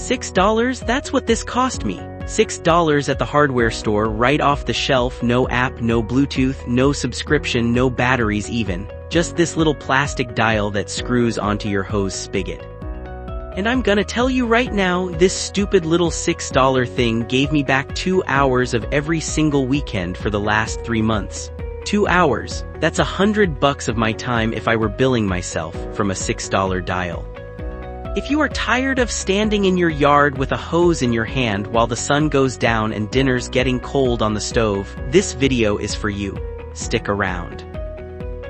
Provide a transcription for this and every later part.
$6? That's what this cost me. $6 at the hardware store, right off the shelf, no app, no Bluetooth, no subscription, no batteries even. Just this little plastic dial that screws onto your hose spigot. And I'm gonna tell you right now, this stupid little $6 thing gave me back 2 hours of every single weekend for the last 3 months. 2 hours. That's $100 of my time if I were billing myself from a $6 dial. If you are tired of standing in your yard with a hose in your hand while the sun goes down and dinner's getting cold on the stove, this video is for you. Stick around.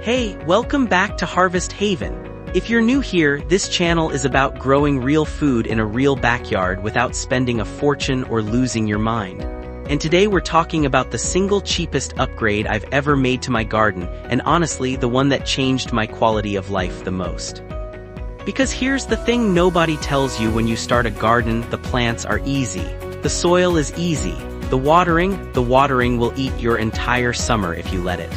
Hey, welcome back to Harvest Haven. If you're new here, this channel is about growing real food in a real backyard without spending a fortune or losing your mind. And today we're talking about the single cheapest upgrade I've ever made to my garden, and honestly, the one that changed my quality of life the most. Because here's the thing nobody tells you when you start a garden: the plants are easy. The soil is easy. The watering will eat your entire summer if you let it.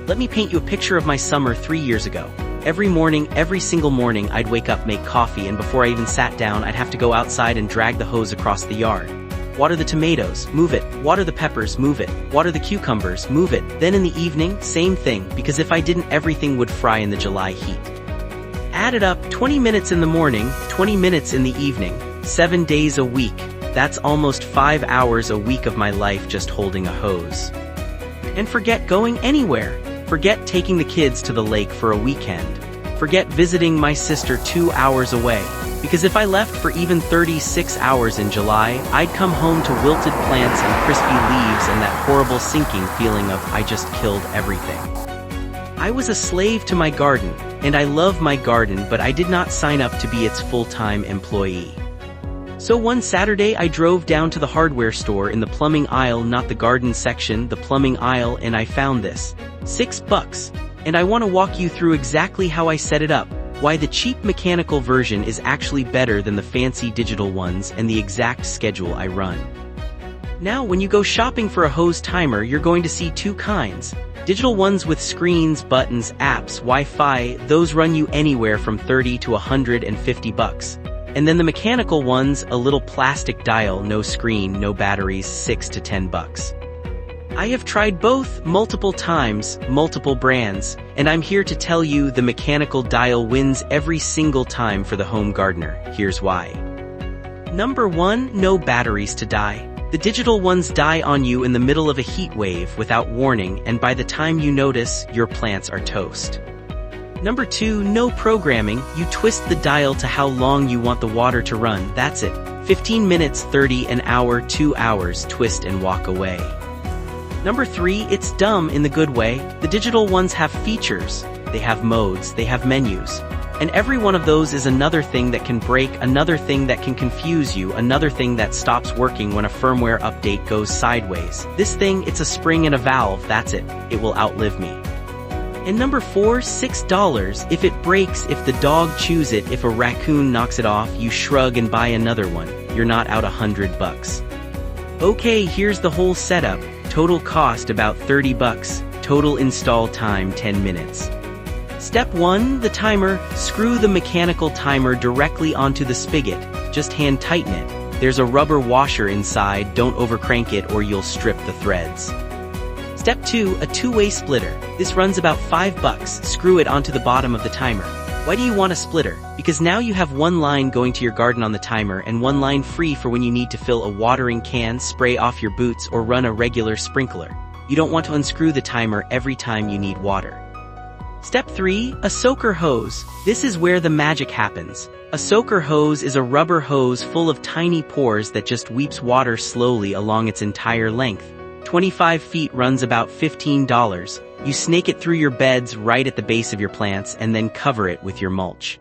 Let me paint you a picture of my summer 3 years ago. Every morning, every single morning, I'd wake up, make coffee, and before I even sat down, I'd have to go outside and drag the hose across the yard. Water the tomatoes, move it. Water the peppers, move it. Water the cucumbers, move it. Then in the evening, same thing, because if I didn't, everything would fry in the July heat. Add it up, 20 minutes in the morning, 20 minutes in the evening, 7 days a week. That's almost 5 hours a week of my life just holding a hose. And forget going anywhere. Forget taking the kids to the lake for a weekend. Forget visiting my sister 2 hours away. Because if I left for even 36 hours in July, I'd come home to wilted plants and crispy leaves and that horrible sinking feeling of I just killed everything. I was a slave to my garden, and I love my garden, but I did not sign up to be its full-time employee. So one Saturday I drove down to the hardware store in the plumbing aisle, not the garden section, the plumbing aisle, and I found this. $6. And I want to walk you through exactly how I set it up, why the cheap mechanical version is actually better than the fancy digital ones, and the exact schedule I run. Now, when you go shopping for a hose timer, you're going to see two kinds. Digital ones with screens, buttons, apps, Wi-Fi, those run you anywhere from $30 to $150. And then the mechanical ones, a little plastic dial, no screen, no batteries, $6 to $10. I have tried both multiple times, multiple brands, and I'm here to tell you the mechanical dial wins every single time for the home gardener. Here's why. Number 1, no batteries to die. The digital ones die on you in the middle of a heat wave without warning, and by the time you notice, your plants are toast. Number 2, no programming. You twist the dial to how long you want the water to run, that's it. 15 minutes, 30, an hour, 2 hours, twist and walk away. Number 3, it's dumb in the good way. The digital ones have features, they have modes, they have menus. And every one of those is another thing that can break, another thing that can confuse you, another thing that stops working when a firmware update goes sideways. This thing, it's a spring and a valve, that's it. It will outlive me. And number 4, $6. If it breaks, if the dog chews it, if a raccoon knocks it off, you shrug and buy another one. You're not out $100. Okay, here's the whole setup. Total cost about $30. Total install time 10 minutes. Step 1, the timer. Screw the mechanical timer directly onto the spigot. Just hand tighten it. There's a rubber washer inside, don't overcrank it or you'll strip the threads. Step 2, a two-way splitter. This runs about $5. Screw it onto the bottom of the timer. Why do you want a splitter? Because now you have one line going to your garden on the timer and one line free for when you need to fill a watering can, spray off your boots, or run a regular sprinkler. You don't want to unscrew the timer every time you need water. Step 3, a soaker hose. This is where the magic happens. A soaker hose is a rubber hose full of tiny pores that just weeps water slowly along its entire length. 25 feet, runs about $15. You snake it through your beds right at the base of your plants and then cover it with your mulch.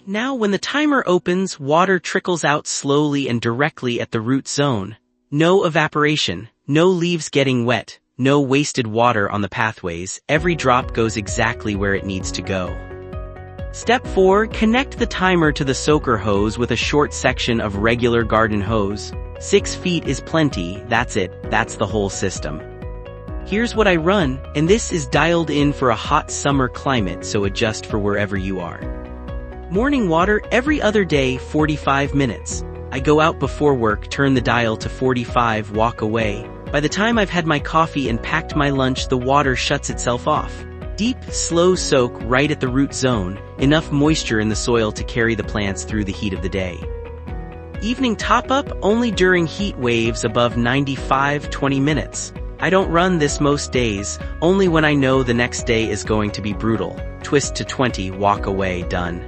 Now when the timer opens, water trickles out slowly and directly at the root zone. No evaporation, no leaves getting wet, no wasted water on the pathways. Every drop goes exactly where it needs to go. Step 4, connect the timer to the soaker hose with a short section of regular garden hose. 6 feet is plenty, that's it, that's the whole system. Here's what I run, and this is dialed in for a hot summer climate, so adjust for wherever you are. Morning water every other day, 45 minutes. I go out before work, turn the dial to 45, walk away. By the time I've had my coffee and packed my lunch, the water shuts itself off. Deep, slow soak right at the root zone, enough moisture in the soil to carry the plants through the heat of the day. Evening top-up only during heat waves above 95, 20 minutes. I don't run this most days, only when I know the next day is going to be brutal. Twist to 20, walk away, done.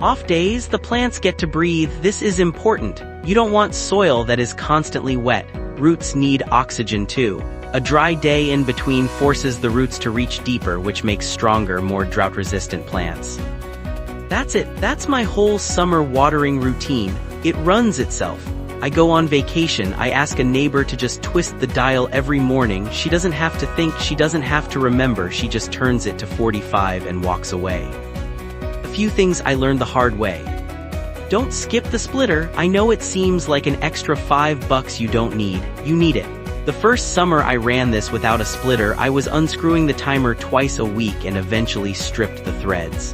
Off days, the plants get to breathe. This is important. You don't want soil that is constantly wet. Roots need oxygen too. A dry day in between forces the roots to reach deeper, which makes stronger, more drought-resistant plants. That's it. That's my whole summer watering routine. It runs itself. I go on vacation, I ask a neighbor to just twist the dial every morning. She doesn't have to think, she doesn't have to remember, she just turns it to 45 and walks away. A few things I learned the hard way. Don't skip the splitter. I know it seems like an extra $5 you don't need. You need it. The first summer I ran this without a splitter, I was unscrewing the timer twice a week and eventually stripped the threads.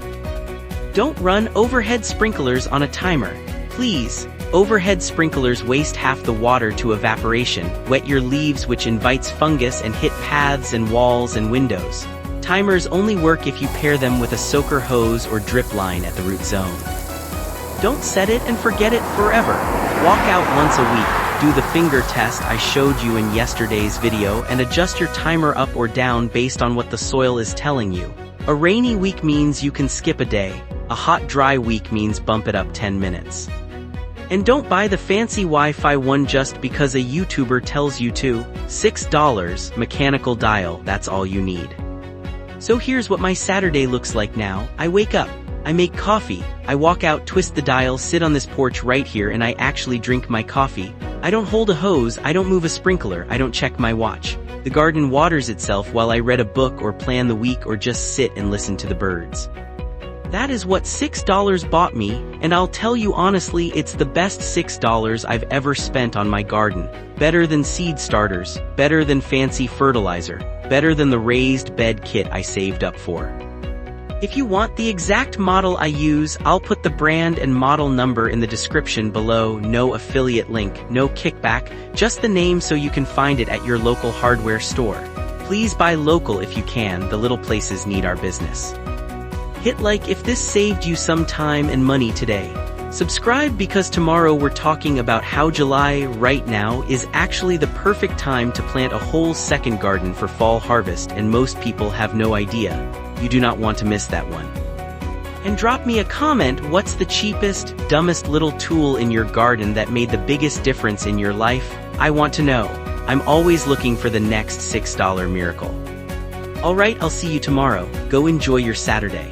Don't run overhead sprinklers on a timer. Please. Overhead sprinklers waste half the water to evaporation, wet your leaves, which invites fungus, and hit paths and walls and windows. Timers only work if you pair them with a soaker hose or drip line at the root zone. Don't set it and forget it forever. Walk out once a week, do the finger test I showed you in yesterday's video, and adjust your timer up or down based on what the soil is telling you. A rainy week means you can skip a day. A hot, dry week means bump it up 10 minutes. And don't buy the fancy Wi-Fi one just because a YouTuber tells you to. $6, mechanical dial, that's all you need. So here's what my Saturday looks like now. I wake up, I make coffee, I walk out, twist the dial, sit on this porch right here, and I actually drink my coffee. I don't hold a hose, I don't move a sprinkler, I don't check my watch. The garden waters itself while I read a book or plan the week or just sit and listen to the birds. That is what $6 bought me, and I'll tell you honestly, it's the best $6 I've ever spent on my garden. Better than seed starters, better than fancy fertilizer, better than the raised bed kit I saved up for. If you want the exact model I use, I'll put the brand and model number in the description below. No affiliate link, no kickback, just the name so you can find it at your local hardware store. Please buy local if you can, the little places need our business. Hit like if this saved you some time and money today. Subscribe because tomorrow we're talking about how July right now is actually the perfect time to plant a whole second garden for fall harvest, and most people have no idea. You do not want to miss that one. And drop me a comment, what's the cheapest, dumbest little tool in your garden that made the biggest difference in your life? I want to know. I'm always looking for the next $6 miracle. Alright, I'll see you tomorrow. Go enjoy your Saturday.